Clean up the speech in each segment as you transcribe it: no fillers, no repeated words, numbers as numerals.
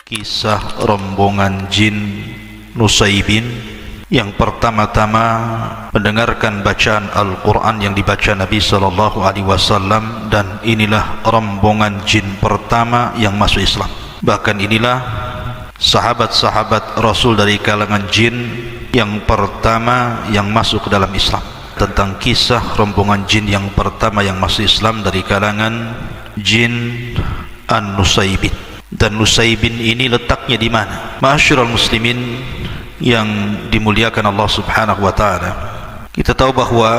Kisah rombongan jin Nusaybin yang pertama-tama mendengarkan bacaan Al-Quran yang dibaca Nabi SAW, dan inilah rombongan jin pertama yang masuk Islam. Bahkan inilah sahabat-sahabat Rasul dari kalangan jin yang pertama yang masuk ke dalam Islam. Tentang kisah rombongan jin yang pertama yang masuk Islam dari kalangan jin An-Nusaybin. Dan Nusaybin ini letaknya di mana? Ma'asyiral muslimin yang dimuliakan Allah Subhanahu wa taala. Kita tahu bahwa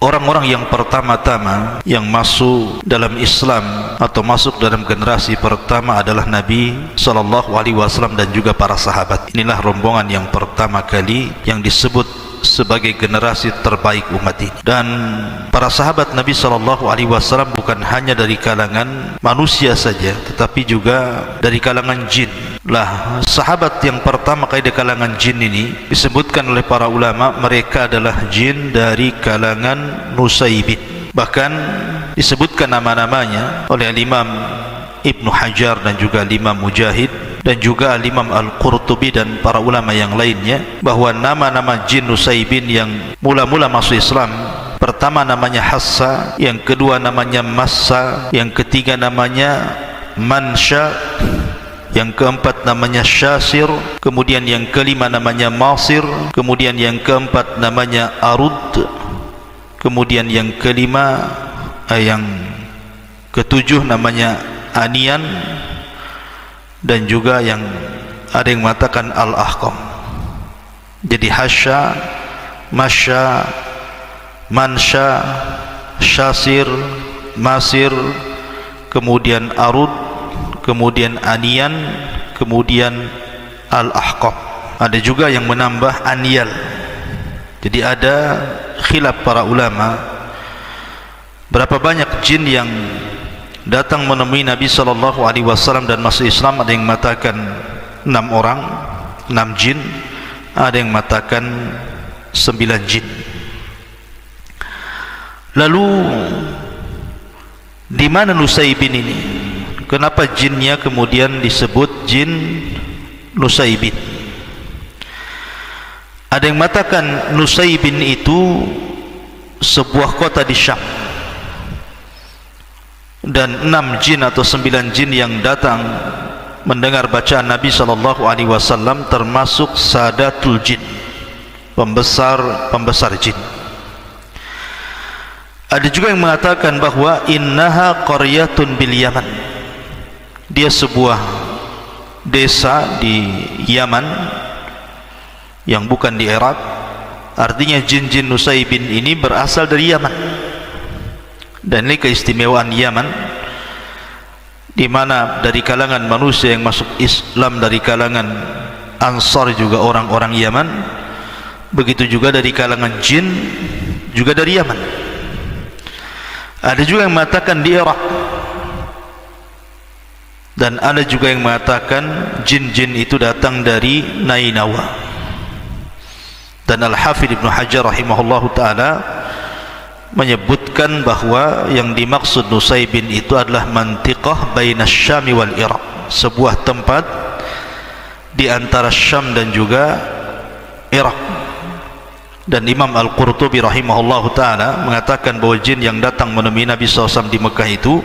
orang-orang yang pertama-tama yang masuk dalam Islam atau masuk dalam generasi pertama adalah Nabi SAW dan juga para sahabat. Inilah rombongan yang pertama kali yang disebut sebagai generasi terbaik umat ini. Dan para sahabat Nabi SAW bukan hanya dari kalangan manusia saja, tetapi juga dari kalangan jin. Lah, sahabat yang pertama kali dari kalangan jin ini disebutkan oleh para ulama, mereka adalah jin dari kalangan Nusaybin. Bahkan disebutkan nama-namanya oleh Imam Ibnu Hajar dan juga Imam Mujahid dan juga Imam Al-Qurtubi dan para ulama yang lainnya, bahwa nama-nama jin Nusaybin yang mula-mula masuk Islam, pertama namanya Hassa, yang kedua namanya Massa, yang ketiga namanya Mansha, yang keempat namanya Syasir, kemudian yang kelima namanya Masir, kemudian yang keempat namanya Arud, kemudian yang kelima yang ketujuh namanya Anian, dan juga yang ada yang mengatakan Al-Ahqam. Jadi Hasya, Masya, Mansha, Syasir, Masir, kemudian Arud, kemudian Anian, kemudian Al-Ahqam. Ada juga yang menambah Aniyal. Jadi ada khilaf para ulama berapa banyak jin yang datang menemui Nabi SAW dan masuk Islam. Ada yang mengatakan 6 orang, 6 jin. Ada yang mengatakan 9 jin. Lalu di mana Nusaybin ini? Kenapa jinnya kemudian disebut jin Nusaybin? Ada yang mengatakan Nusaybin itu sebuah kota di Syam, dan 6 jin atau 9 jin yang datang mendengar bacaan Nabi SAW termasuk Sadatul Jin, pembesar jin. Ada juga yang mengatakan bahwa innaha qaryatun bil Yaman, dia sebuah desa di Yaman yang bukan di Irak. Artinya jin-jin Nusaybin ini berasal dari Yaman. Dan ini keistimewaan Yaman, di mana dari kalangan manusia yang masuk Islam dari kalangan Ansar juga orang-orang Yaman, begitu juga dari kalangan jin juga dari Yaman. Ada juga yang mengatakan di Irak, dan ada juga yang mengatakan jin-jin itu datang dari Nainawa. Dan Al-Hafidh Ibnu Hajar rahimahullahu ta'ala menyebutkan bahwa yang dimaksud Nusaybin itu adalah mantiqah baina Syam wal Iraq, sebuah tempat di antara Syam dan juga Irak. Dan Imam Al-Qurtubi rahimahullahu ta'ala mengatakan bahwa jin yang datang menemui Nabi SAW di Mekah itu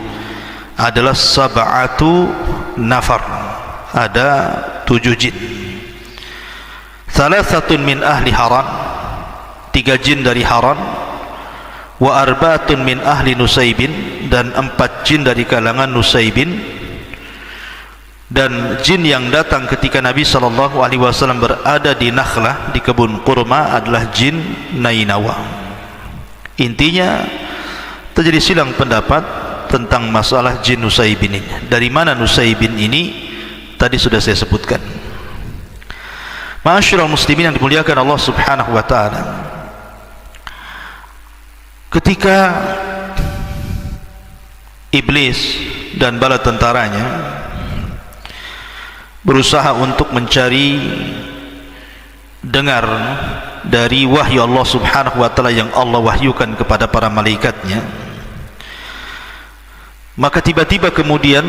adalah sab'atu nafar, ada 7 jin. Thalathatun min ahli Haran, 3 jin dari Haran, wa arba'atun min ahli Nusaybin, dan 4 jin dari kalangan Nusaybin. Dan jin yang datang ketika Nabi SAW berada di Nakhlah, di kebun kurma, adalah jin Nainawa. Intinya terjadi silang pendapat tentang masalah jin Nusaybin ini. Dari mana Nusaybin ini? Tadi sudah saya sebutkan. Ma'asyiral muslimin yang dimuliakan Allah Subhanahu wa taala, ketika iblis dan bala tentaranya berusaha untuk mencari dengar dari wahyu Allah Subhanahu wa ta'ala yang Allah wahyukan kepada para malaikatnya, maka tiba-tiba kemudian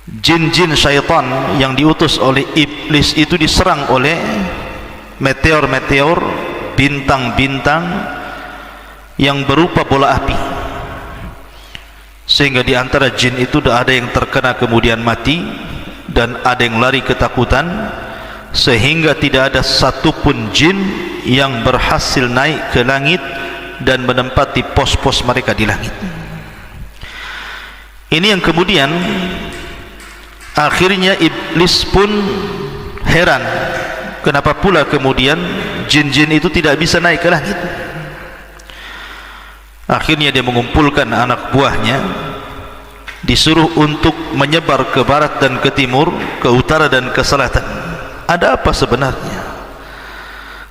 jin-jin syaitan yang diutus oleh iblis itu diserang oleh meteor-meteor, bintang-bintang yang berupa bola api, sehingga di antara jin itu ada yang terkena kemudian mati dan ada yang lari ketakutan, sehingga tidak ada satupun jin yang berhasil naik ke langit dan menempati pos-pos mereka di langit. Ini yang kemudian akhirnya iblis pun heran, kenapa pula kemudian jin-jin itu tidak bisa naik ke langit. Akhirnya dia mengumpulkan anak buahnya, disuruh untuk menyebar ke barat dan ke timur, ke utara dan ke selatan. Ada apa sebenarnya?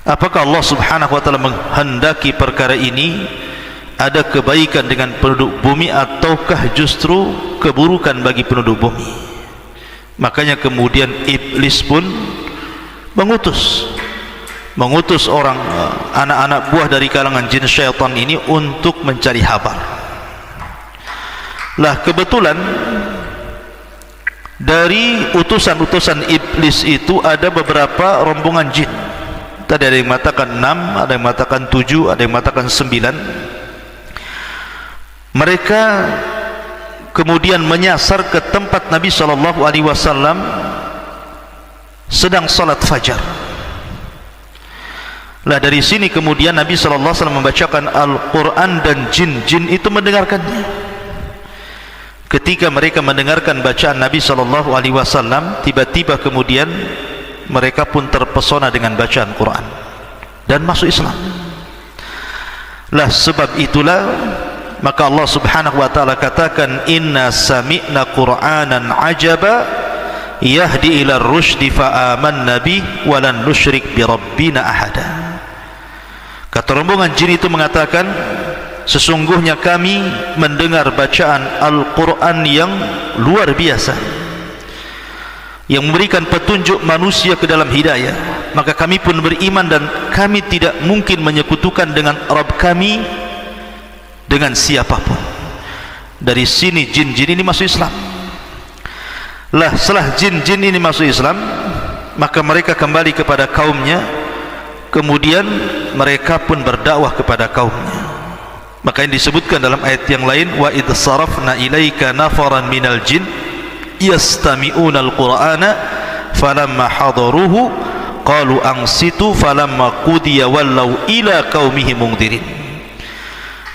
Apakah Allah subhanahu wa ta'ala menghendaki perkara ini ada kebaikan dengan penduduk bumi, ataukah justru keburukan bagi penduduk bumi? Makanya kemudian iblis pun mengutus orang, anak-anak buah dari kalangan jin syaitan ini untuk mencari kabar. Lah kebetulan dari utusan-utusan iblis itu ada beberapa rombongan jin. Tadi ada yang mengatakan 6, ada yang mengatakan 7, ada yang mengatakan 9. Mereka kemudian menyasar ke tempat Nabi SAW sedang salat fajar. Lah dari sini kemudian Nabi SAW membacakan Al-Quran dan jin-jin itu mendengarkannya. Ketika mereka mendengarkan bacaan Nabi SAW, tiba-tiba kemudian mereka pun terpesona dengan bacaan Quran dan masuk Islam. Lah sebab itulah maka Allah subhanahu wa ta'ala katakan, inna sami'na Qur'anan ajaba yahdi ila rushdi fa'amanna bih walan nusyrik bi rabbina ahada. Kata rombongan jin itu mengatakan, sesungguhnya kami mendengar bacaan Al-Quran yang luar biasa, yang memberikan petunjuk manusia ke dalam hidayah, maka kami pun beriman dan kami tidak mungkin menyekutukan dengan Rabb kami dengan siapapun. Dari sini jin-jin ini masuk Islam. Lah setelah jin-jin ini masuk Islam, maka mereka kembali kepada kaumnya, kemudian mereka pun berdakwah kepada kaumnya. Maka yang disebutkan dalam ayat yang lain, wa idh sarafna ilaika nafaran minal jin yastami'una al-Qur'ana falamma hadaruhu qalu ansitu falamma qudiya wallaw ila qaumihim mundirin.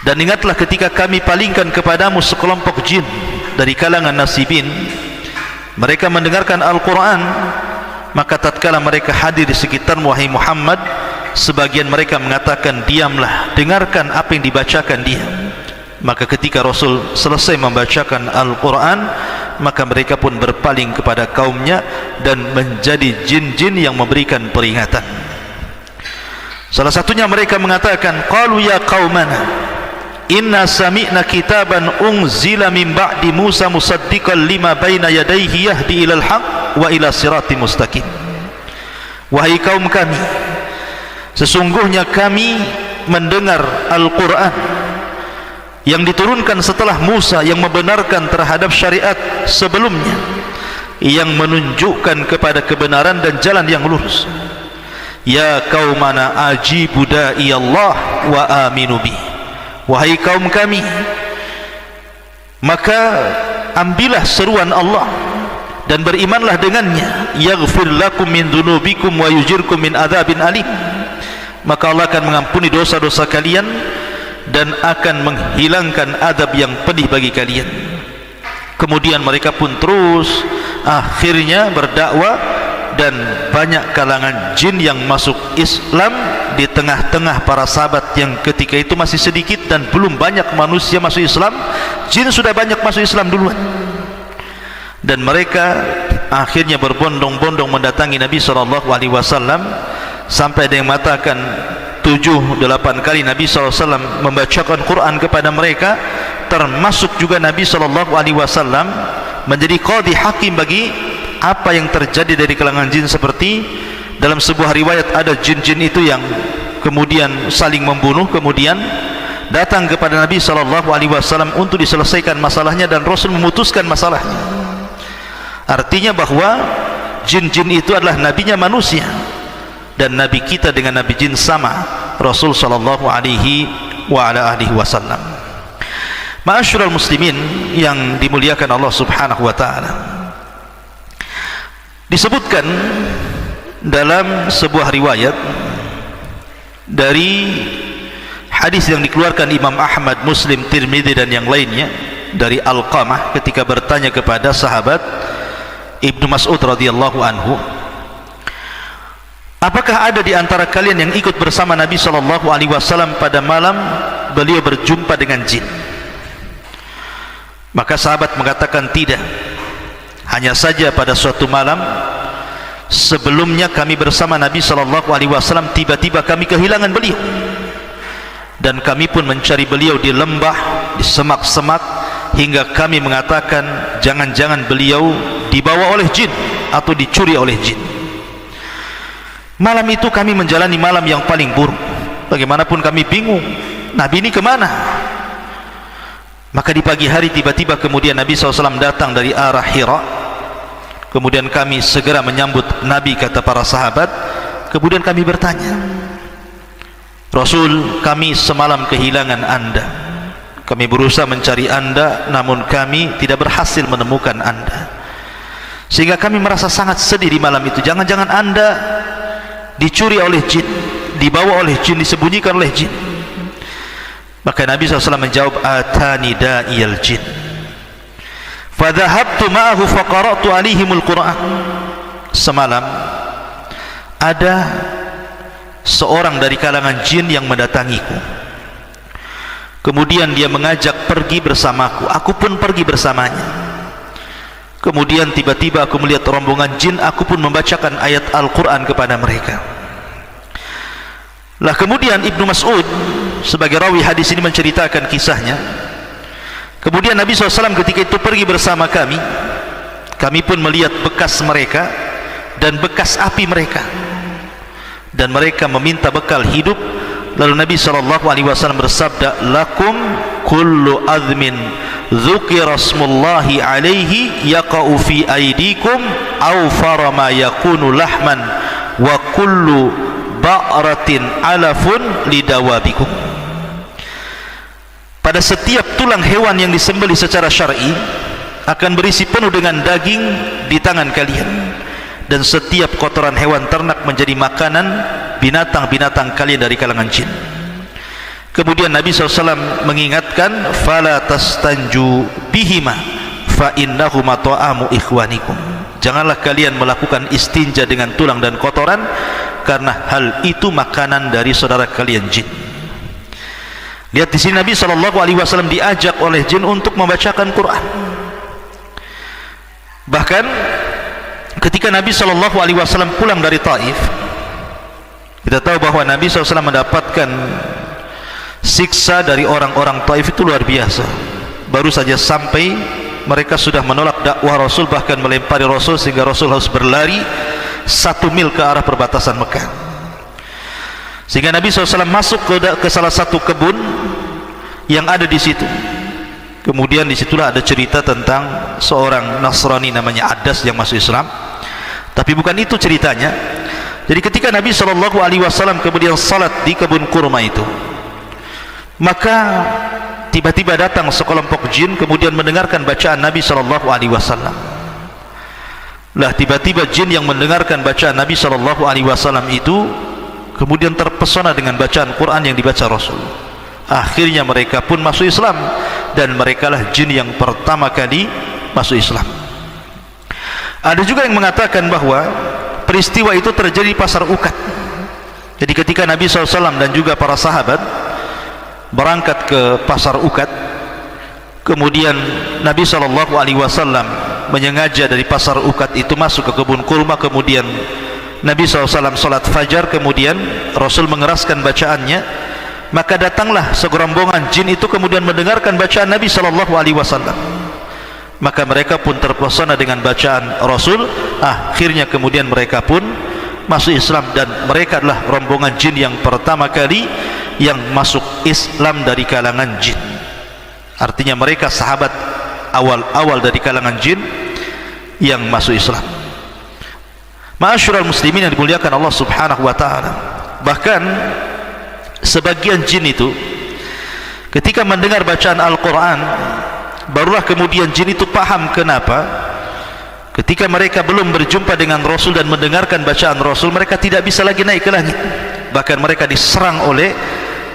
Dan ingatlah ketika kami palingkan kepadamu sekelompok jin dari kalangan nasibin, mereka mendengarkan Al-Quran, maka tatkala mereka hadir di sekitarmu wahai Muhammad, sebagian mereka mengatakan, diamlah, dengarkan apa yang dibacakan dia. Maka ketika Rasul selesai membacakan Al-Quran, maka mereka pun berpaling kepada kaumnya dan menjadi jin-jin yang memberikan peringatan. Salah satunya mereka mengatakan, qalu ya qaumana inna sami'na kitaban unzila min ba'di Musa musaddiqan lima baina yadayhi yahdi ilal haq wa ila sirati mustaqim. Wahai kaum kami, sesungguhnya kami mendengar Al-Quran yang diturunkan setelah Musa, yang membenarkan terhadap syariat sebelumnya, yang menunjukkan kepada kebenaran dan jalan yang lurus. Ya qaumana ajibu da'i Allah wa aminu bi. Wahai kaum kami, maka ambillah seruan Allah dan berimanlah dengannya. Yaghfir lakum min dhunubikum wa yujirkum min adzabin alim. Maka Allah akan mengampuni dosa-dosa kalian dan akan menghilangkan adab yang pedih bagi kalian. Kemudian mereka pun terus akhirnya berdakwah, dan banyak kalangan jin yang masuk Islam di tengah-tengah para sahabat yang ketika itu masih sedikit dan belum banyak manusia masuk Islam. Jin sudah banyak masuk Islam duluan, dan mereka akhirnya berbondong-bondong mendatangi Nabi SAW, sampai ada yang mengatakan 7-8 kali Nabi SAW membacakan Quran kepada mereka, termasuk juga Nabi SAW menjadi qadhi hakim bagi apa yang terjadi dari kalangan jin. Seperti dalam sebuah riwayat, ada jin-jin itu yang kemudian saling membunuh, kemudian datang kepada Nabi SAW untuk diselesaikan masalahnya, dan Rasul memutuskan masalahnya. Artinya bahwa jin-jin itu adalah nabinya manusia, dan nabi kita dengan nabi jin sama, Rasul sallallahu alaihi wa ala alihi wasallam. Ma'asyiral muslimin yang dimuliakan Allah Subhanahu wa taala, disebutkan dalam sebuah riwayat dari hadis yang dikeluarkan Imam Ahmad, Muslim, Tirmidzi dan yang lainnya dari Alqamah ketika bertanya kepada sahabat Ibnu Mas'ud radhiyallahu anhu, apakah ada di antara kalian yang ikut bersama Nabi sallallahu alaihi wasallam pada malam beliau berjumpa dengan jin? Maka sahabat mengatakan tidak, hanya saja pada suatu malam sebelumnya kami bersama Nabi sallallahu alaihi wasallam, tiba-tiba kami kehilangan beliau, dan kami pun mencari beliau di lembah, di semak-semak, hingga kami mengatakan jangan-jangan beliau dibawa oleh jin atau dicuri oleh jin. Malam itu kami menjalani malam yang paling buruk. Bagaimanapun kami bingung, Nabi ini kemana? Maka di pagi hari tiba-tiba kemudian Nabi SAW datang dari arah Hira. Kemudian kami segera menyambut Nabi, kata para sahabat. Kemudian kami bertanya, Rasul, kami semalam kehilangan Anda. Kami berusaha mencari Anda, namun kami tidak berhasil menemukan Anda, sehingga kami merasa sangat sedih di malam itu. Jangan-jangan Anda dicuri oleh jin, dibawa oleh jin, disembunyikan oleh jin. Maka Nabi SAW menjawab, atani da'iyal jin fadhahabtu ma'ahu faqara'tu alaihimul Qur'an. Semalam ada seorang dari kalangan jin yang mendatangiku, kemudian dia mengajak pergi bersamaku, aku pun pergi bersamanya. Kemudian tiba-tiba aku melihat rombongan jin, aku pun membacakan ayat Al-Quran kepada mereka. Lah kemudian Ibnu Mas'ud sebagai rawi hadis ini menceritakan kisahnya. Kemudian Nabi SAW ketika itu pergi bersama kami, kami pun melihat bekas mereka dan bekas api mereka, dan mereka meminta bekal hidup. Lalu Nabi SAW bersabda, lakum kullu azmin dzukira smullahi alaihi yaqa'u fi aidikum aw farama yakunu lahman wa kullu ba'ratin alafun lidawabikum. Pada setiap tulang hewan yang disembelih secara syar'i akan berisi penuh dengan daging di tangan kalian, dan setiap kotoran hewan ternak menjadi makanan binatang-binatang kalian dari kalangan jin. Kemudian Nabi SAW mengingatkan, fala tastanju bihima fa innahuma ta'amu ikhwanikum. Janganlah kalian melakukan istinja dengan tulang dan kotoran, karena hal itu makanan dari saudara kalian jin. Lihat di sini Nabi SAW diajak oleh jin untuk membacakan Quran. Bahkan ketika Nabi SAW pulang dari Taif, kita tahu bahwa Nabi SAW mendapatkan siksa dari orang-orang Taif itu luar biasa. Baru saja sampai, mereka sudah menolak dakwah Rasul, bahkan melempari Rasul, sehingga Rasul harus berlari 1 mil ke arah perbatasan Mekah. Sehingga Nabi SAW masuk ke salah satu kebun yang ada di situ. Kemudian disitulah ada cerita tentang seorang Nasrani namanya Adas yang masuk Islam. Tapi bukan itu ceritanya. Jadi ketika Nabi SAW kemudian salat di kebun kurma itu, maka tiba-tiba datang sekelompok jin kemudian mendengarkan bacaan Nabi SAW. Lah tiba-tiba jin yang mendengarkan bacaan Nabi SAW itu kemudian terpesona dengan bacaan Quran yang dibaca Rasul. Akhirnya mereka pun masuk Islam, dan mereka lah jin yang pertama kali masuk Islam. Ada juga yang mengatakan bahwa peristiwa itu terjadi di pasar Ukad. Jadi ketika Nabi SAW dan juga para sahabat berangkat ke pasar Ukad, kemudian Nabi SAW menyengaja dari pasar Ukad itu masuk ke kebun kurma. Kemudian Nabi SAW salat fajar, kemudian Rasul mengeraskan bacaannya. Maka datanglah segerombongan jin itu kemudian mendengarkan bacaan Nabi SAW. Maka mereka pun terpesona dengan bacaan Rasul. Akhirnya kemudian mereka pun masuk Islam, dan mereka adalah rombongan jin yang pertama kali yang masuk Islam dari kalangan jin. Artinya mereka sahabat awal-awal dari kalangan jin yang masuk Islam. Ma'asyiral muslimin yang dimuliakan Allah Subhanahu wa taala, bahkan sebagian jin itu ketika mendengar bacaan Al-Quran, barulah kemudian jin itu paham kenapa ketika mereka belum berjumpa dengan Rasul dan mendengarkan bacaan Rasul, mereka tidak bisa lagi naik ke langit. Bahkan mereka diserang oleh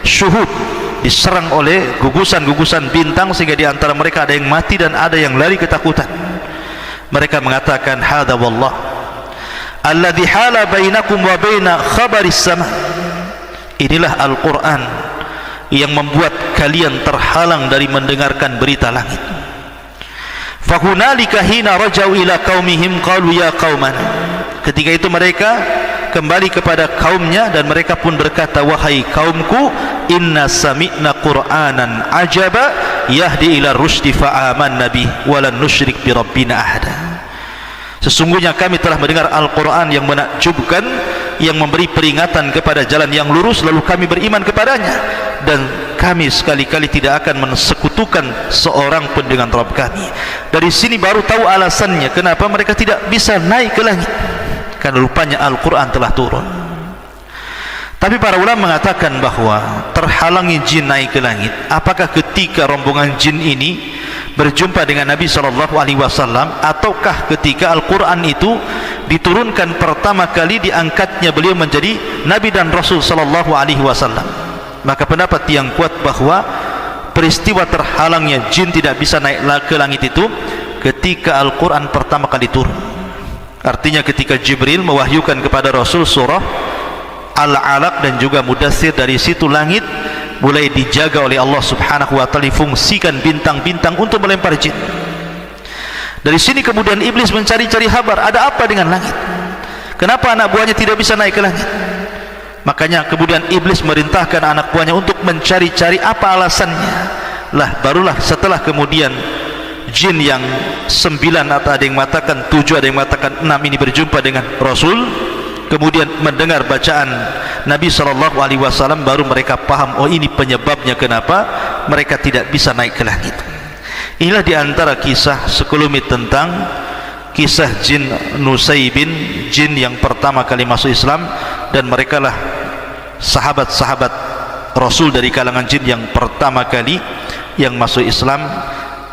syuhud, diserang oleh gugusan-gugusan bintang, sehingga di antara mereka ada yang mati dan ada yang lari ketakutan. Mereka mengatakan, hadza wallah alladzi hala bainakum wa baina khabaris sama. Inilah Al-Quran yang membuat kalian terhalang dari mendengarkan berita langit. Fahunalika hina rajau ila qaumihim qalu ya qaumana. Ketika itu mereka kembali kepada kaumnya dan mereka pun berkata, wahai kaumku, inna sami'na qur'anan ajaba yahdi ila rusdi fa'aman nabi walan nusyrik bi rabbina ahada. Sesungguhnya kami telah mendengar Al-Quran yang menakjubkan, yang memberi peringatan kepada jalan yang lurus, lalu kami beriman kepadanya, dan kami sekali-kali tidak akan mensekutukan seorang pun dengan Rabb kami. Dari sini baru tahu alasannya kenapa mereka tidak bisa naik ke langit, karena rupanya Al-Quran telah turun. Tapi para ulama mengatakan bahwa terhalangi jin naik ke langit apakah ketika rombongan jin ini berjumpa dengan Nabi SAW, ataukah ketika Al-Quran itu diturunkan pertama kali diangkatnya beliau menjadi Nabi dan Rasul SAW. Maka pendapat yang kuat bahwa peristiwa terhalangnya jin tidak bisa naik ke langit itu ketika Al-Quran pertama kali turun. Artinya ketika Jibril mewahyukan kepada Rasul surah Al-Alaq dan juga Mudaththir, dari situ langit mulai dijaga oleh Allah Subhanahu wa taala, difungsikan bintang-bintang untuk melempar jin. Dari sini kemudian iblis mencari-cari kabar, ada apa dengan langit? Kenapa anak buahnya tidak bisa naik ke langit? Makanya kemudian iblis merintahkan anak buahnya untuk mencari-cari apa alasannya. Lah barulah setelah kemudian jin yang 9 atau ada yang mengatakan 7, ada yang mengatakan 6 ini berjumpa dengan Rasul, kemudian mendengar bacaan Nabi SAW, baru mereka paham, oh ini penyebabnya kenapa mereka tidak bisa naik ke langit. Inilah diantara kisah sekelumit tentang kisah jin Nusaybin, jin yang pertama kali masuk Islam, dan mereka lah sahabat-sahabat Rasul dari kalangan jin yang pertama kali yang masuk Islam,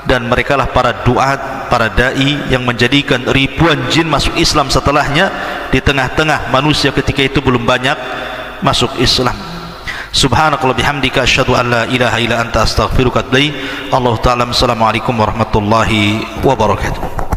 dan mereka lah para duat, para da'i yang menjadikan ribuan jin masuk Islam setelahnya. Di tengah-tengah manusia ketika itu belum banyak masuk Islam. Subhanakallah bihamdika asyhadu an la ilaha illa anta astaghfiruka wa atubu ilaik. Allah taala. Assalamualaikum warahmatullahi wabarakatuh.